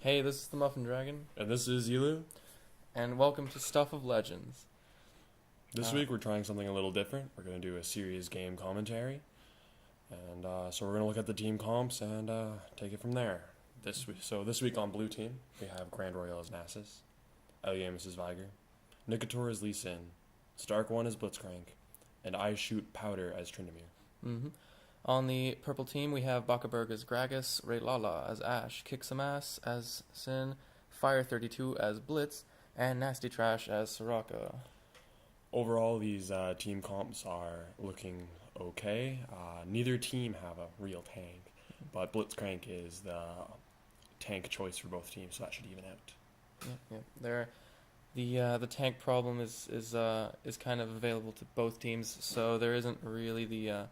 Hey, this is the Muffin Dragon, And this is Elu. and welcome to Stuff of Legends. This week we're trying something a little different. We're going to do a series game commentary. And so we're going to look at the team comps and take it from there. This week on Blue Team, we have Grand Royale as Nasus, Eliamus as Viger, Nikator as Lee Sin, Stark One as Blitzcrank, and I Shoot Powder as Tryndamere. Mm-hmm. On the purple team, we have Bakaberg as Gragas, Raylala as Ashe, Kick Some Ass as Sin, Fire 32 as Blitz, and Nasty Trash as Soraka. Overall, these team comps are looking okay. Neither team have a real tank, but Blitzcrank is the tank choice for both teams, so that should even out. The tank problem is kind of available to both teams, so there isn't really the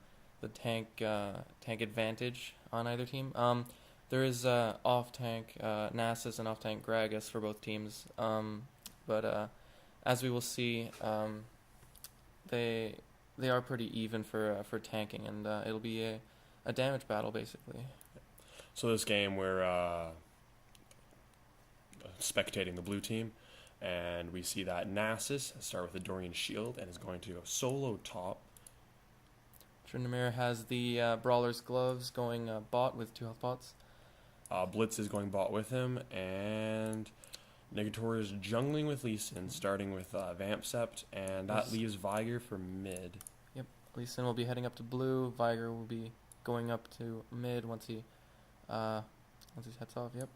tank advantage on either team. There is off tank Nasus and off tank Gragas for both teams, but as we will see, they are pretty even for tanking, and it'll be a damage battle basically. So this game we're spectating the blue team, and we see that Nasus start with the Dorian Shield and is going to go solo top. Tryndamere has the Brawler's Gloves going bot with 2 health pots. Blitz is going bot with him, and Negator is jungling with Lee Sin, starting with Vamp Sept, and that leaves Viger for mid. Yep, Lee Sin will be heading up to blue. Viger will be going up to mid once he heads off. Yep.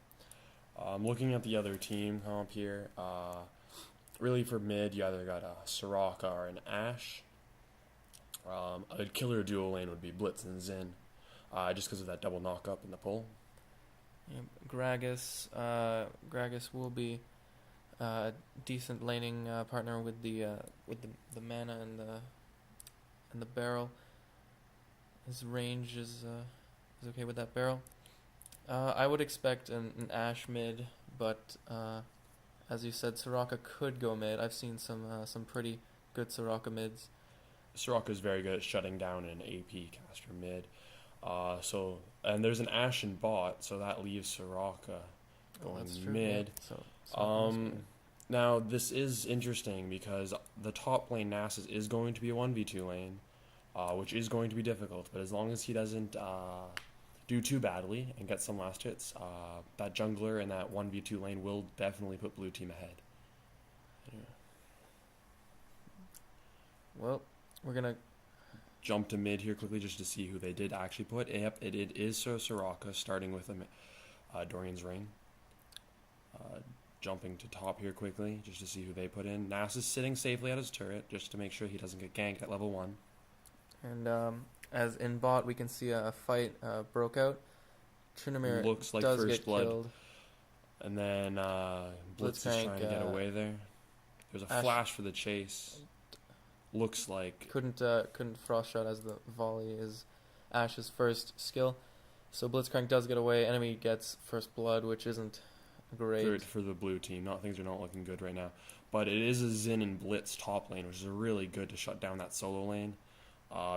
Looking at the other team comp here, really for mid, you either got a Soraka or an Ashe. A killer dual lane would be Blitz and Xin, just because of that double knock up in the pull. Yep. Gragas will be a decent laning partner with the mana and the barrel. His range is okay with that barrel. I would expect an Ashe mid, but as you said, Soraka could go mid. I've seen some pretty good Soraka mids. Soraka is very good at shutting down an AP caster mid. And there's an Ashe in bot, so that leaves Soraka going mid. Yeah. So now this is interesting because the top lane Nasus is going to be a 1v2 lane, which is going to be difficult. But as long as he doesn't do too badly and get some last hits, that jungler in that 1v2 lane will definitely put blue team ahead. Yeah. Well, we're gonna jump to mid here quickly just to see who they did actually put. Yep, it is Soraka, starting with Dorian's Ring. Jumping to top here quickly just to see who they put in. Nasus sitting safely at his turret just to make sure he doesn't get ganked at level 1. And as in bot, we can see a fight broke out. Tryndamere looks like does first get blood. killed. And then Blitz is trying to get away there. There's a flash for the chase. Looks like couldn't frost shot as the volley is Ashe's first skill, so Blitzcrank does get away. Enemy gets first blood, which isn't great for the blue team. Things are not looking good right now, but it is a Xin and Blitz top lane, which is really good to shut down that solo lane,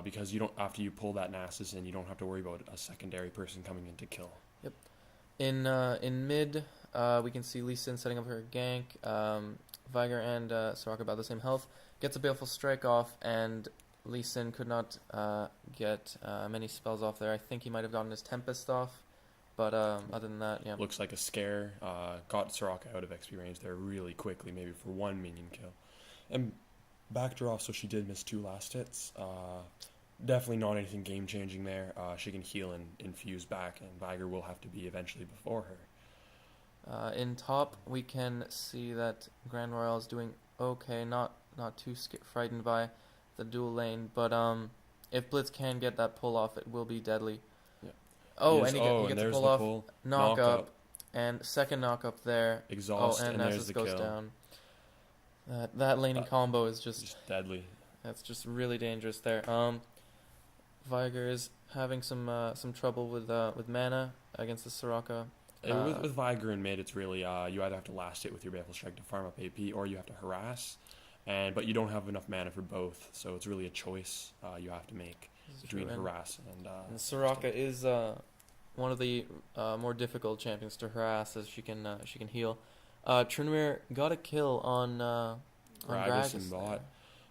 because you don't after you pull that Nasus in, you don't have to worry about a secondary person coming in to kill. Yep. In mid, we can see Lee Sin setting up her gank. Viger and Soraka about the same health. Gets a Baleful Strike off, and Lee Sin could not get many spells off there. I think he might have gotten his Tempest off, but other than that, yeah. Looks like a scare. Got Soraka out of XP range there really quickly, maybe for 1 minion kill. And backed her off, so she did miss 2 last hits. Definitely not anything game-changing there. She can heal and infuse back, and Viger will have to be eventually before her. In top, we can see that Grand Royale is doing okay, not too frightened by the dual lane, but if Blitz can get that pull off, it will be deadly. Yeah. Oh, and he gets a pull off, pull. knock up, and second knock up there. Exhaust, and there's the goes kill. down. That laning combo is just deadly. That's just really dangerous there. Viger is having some trouble with mana against the Soraka. With Viger in mid, it's really you either have to last hit with your Baleful Strike to farm up AP, or you have to harass, but you don't have enough mana for both, so it's really a choice you have to make between harass and Soraka is one of the more difficult champions to harass, as she can heal. Tryndamere got a kill on Gragas and Gragas bot, there.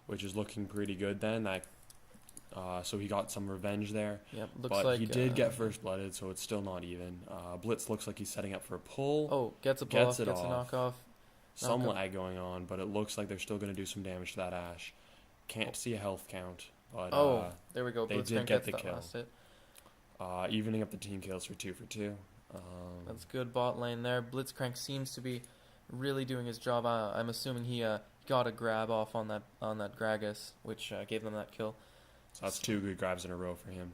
which is looking pretty good then. So he got some revenge there. Yep, looks But like he did get first blooded, so it's still not even. Blitz looks like he's setting up for a pull. Oh, gets a Gets pull it gets a off. knockoff. Some knockup. lag going on, but it looks like they're still going to do some damage to that Ashe. Can't see a health count, but There we go. they Blitzcrank did get gets the that kill. last hit. Evening up the team kills for 2 for 2. That's good bot lane there. Blitzcrank seems to be really doing his job. I'm assuming he got a grab off on that Gragas, which gave them that kill. So that's 2 good grabs in a row for him.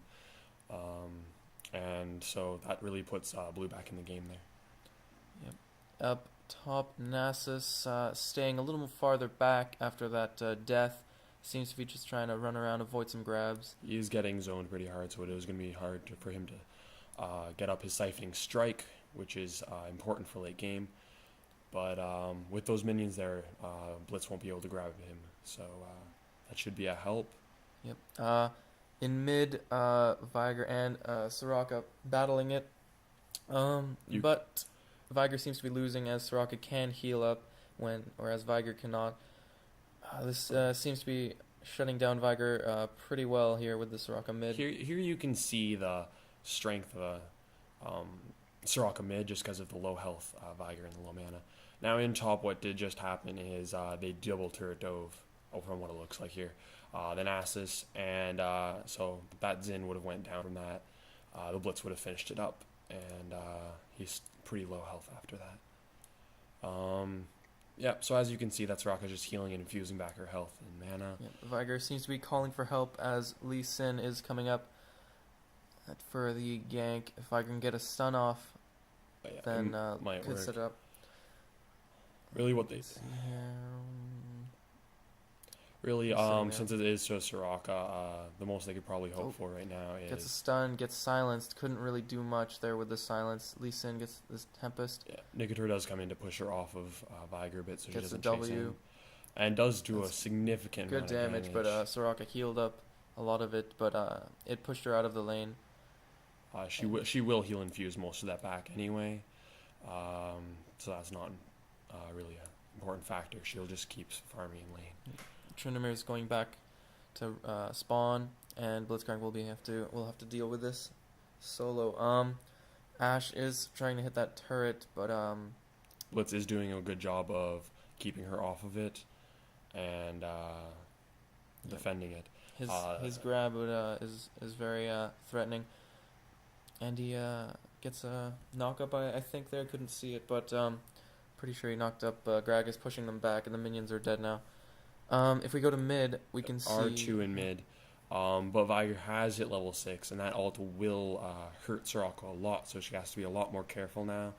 And so that really puts Blue back in the game there. Yep. Up top, Nasus staying a little farther back after that death. Seems to be just trying to run around, avoid some grabs. He is getting zoned pretty hard, so it is going to be hard for him to get up his siphoning strike, which is important for late game. But with those minions there, Blitz won't be able to grab him, so that should be a help. Yep. In mid, Viger and Soraka battling it. But Viger seems to be losing as Soraka can heal up whereas Viger cannot. This seems to be shutting down Viger pretty well here with the Soraka mid. Here you can see the strength of Soraka mid just because of the low health Viger and the low mana. Now in top, what did just happen is they double turret dove, from what it looks like here. Then Nasus, and so that Xin would have went down from that. The Blitz would have finished it up, and he's pretty low health after that. Yeah, so as you can see, that's Soraka just healing and infusing back her health and mana. Yep. Viger seems to be calling for help as Lee Sin is coming up for the gank. If Viger can get a stun off, But yeah, then it might could work. set up. Really, what they really Same, since it is just Soraka, the most they could probably hope for right now Gets a is stun, gets silenced. Couldn't really do much there with the silence. Lee Sin gets this Tempest. Nicator does come in to push her off of Viger a bit, so she Gets a doesn't chase W. him, and does do That's a significant Good amount of damage, but Soraka healed up a lot of it, but it pushed her out of the lane. She will heal infuse most of that back anyway, so that's not really an important factor. She'll just keep farming in lane. Tryndamere is going back to spawn, and Blitzcrank will have to deal with this solo. Ashe is trying to hit that turret, but Blitz is doing a good job of keeping her off of it and defending it. his grab is very threatening, and he gets a knock-up. I think there, couldn't see it, but pretty sure he knocked up Gragas, pushing them back, and the minions are dead now. If we go to mid, we can see R2 in mid, but Viger has hit level 6, and that ult will hurt Soraka a lot, so she has to be a lot more careful now.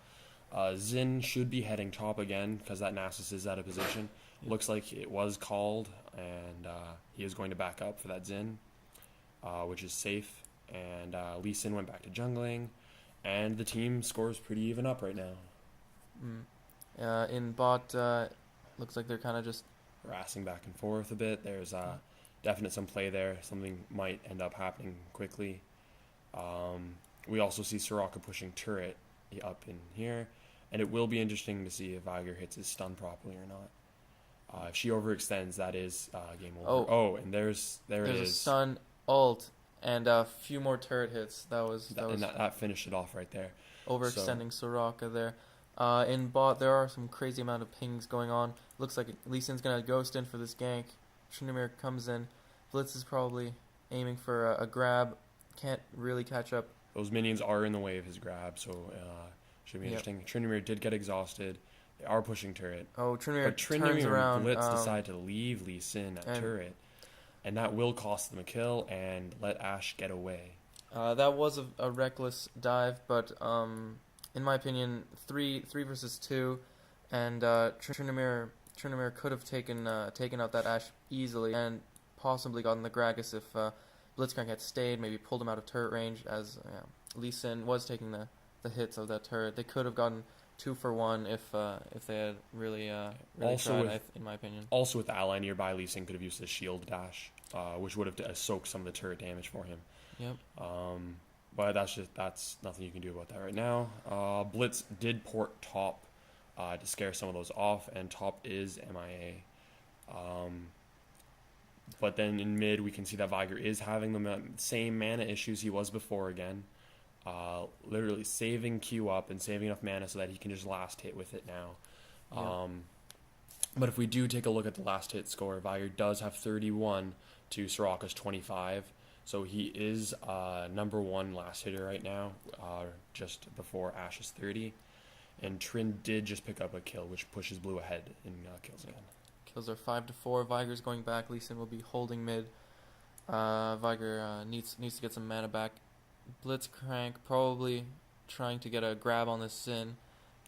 Xin should be heading top again, because that Nasus is out of position. Looks like it was called, and he is going to back up for that Xin, which is safe. And Lee Sin went back to jungling, and the team scores pretty even up right now. In bot, looks like they're kind of just Harassing back and forth a bit. There's definite some play there. Something might end up happening quickly. We also see Soraka pushing turret up in here, and it will be interesting to see if Viger hits his stun properly or not. If she overextends, that is game over. And there's a stun, ult, and a few more turret hits. That finished it off right there. Overextending Soraka there. In bot, there are some crazy amount of pings going on. Looks like Lee Sin's going to ghost in for this gank. Tryndamere comes in. Blitz is probably aiming for a grab. Can't really catch up. Those minions are in the way of his grab, so should be interesting. Tryndamere did get exhausted. They are pushing turret. Tryndamere turns and around. Blitz decide to leave Lee Sin at turret, and that will cost them a kill and let Ashe get away. That was a reckless dive, but in my opinion, 3 versus 2, and Tryndamere could have taken out that Ashe easily and possibly gotten the Gragas if Blitzcrank had stayed, maybe pulled him out of turret range, as Lee Sin was taking the hits of that turret. They could have gotten 2 for 1 if they had really tried, in my opinion. Also with the ally nearby, Lee Sin could have used his shield dash, which would have soaked some of the turret damage for him. Yep. But that's nothing you can do about that right now. Blitz did port top to scare some of those off, and top is MIA. But then in mid, we can see that Viger is having the same mana issues he was before again. Literally saving Q up and saving enough mana so that he can just last hit with it now. Yeah. But if we do take a look at the last hit score, Viger does have 31 to Soraka's 25. So he is number one last hitter right now, just before Ash's 30. And Trin did just pick up a kill, which pushes Blue ahead in kills again. Kills are 5-4. Viger's going back. Lee Sin will be holding mid. Viger needs to get some mana back. Blitzcrank probably trying to get a grab on this Sin,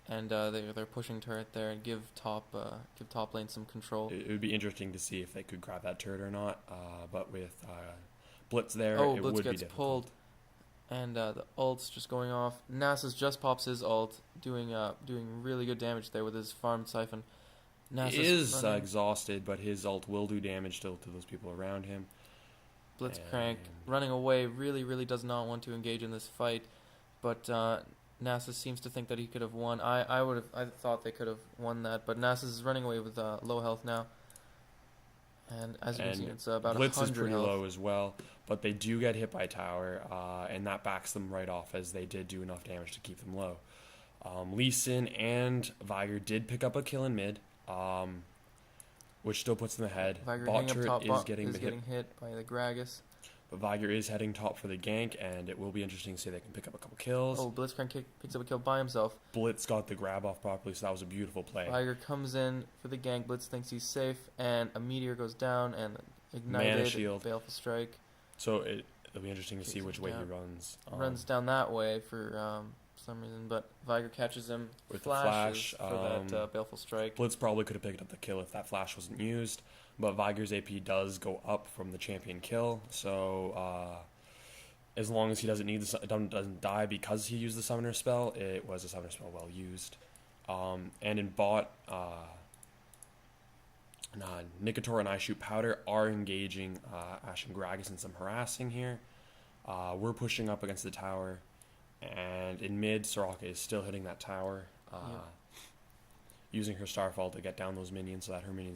and they're pushing turret there and give top lane some control. It would be interesting to see if they could grab that turret or not. But with Blitz there, Oh, it Blitz would be gets difficult. pulled, and the ult's just going off. Nasus just pops his ult, doing really good damage there with his farmed siphon. Nasus He is running. exhausted, but his ult will do damage still to those people around him. Blitzcrank running away, really does not want to engage in this fight, but Nasus seems to think that he could have won. I thought they could have won that, but Nasus is running away with low health now, and as you can see, it's about Blitz 100 is pretty health. low as well, but they do get hit by tower, and that backs them right off as they did do enough damage to keep them low. Lee Sin and Viger did pick up a kill in mid, which still puts them ahead. Viger Bot hanging up turret top, is bot getting is hit, getting hit by the Gragas. but Viger is heading top for the gank, and it will be interesting to see if they can pick up a couple kills. Oh, Blitzcrank picks up a kill by himself. Blitz got the grab off properly, so that was a beautiful play. Viger comes in for the gank. Blitz thinks he's safe, and a meteor goes down and Mana ignited. shield. Baleful strike So it'll be interesting to see Takes which him way down. he runs. runs down that way for some reason, but Viger catches him. With the flashes flash, for that baleful strike. Blitz probably could have picked up the kill if that flash wasn't used, but Viger's AP does go up from the champion kill, so as long as he doesn't die because he used the summoner spell, it was a summoner spell well used. And in bot, Nicator and I Shoot Powder are engaging Ash and Gragas in some harassing here. We're pushing up against the tower, and in mid, Soraka is still hitting that tower, using her Starfall to get down those minions so that her minions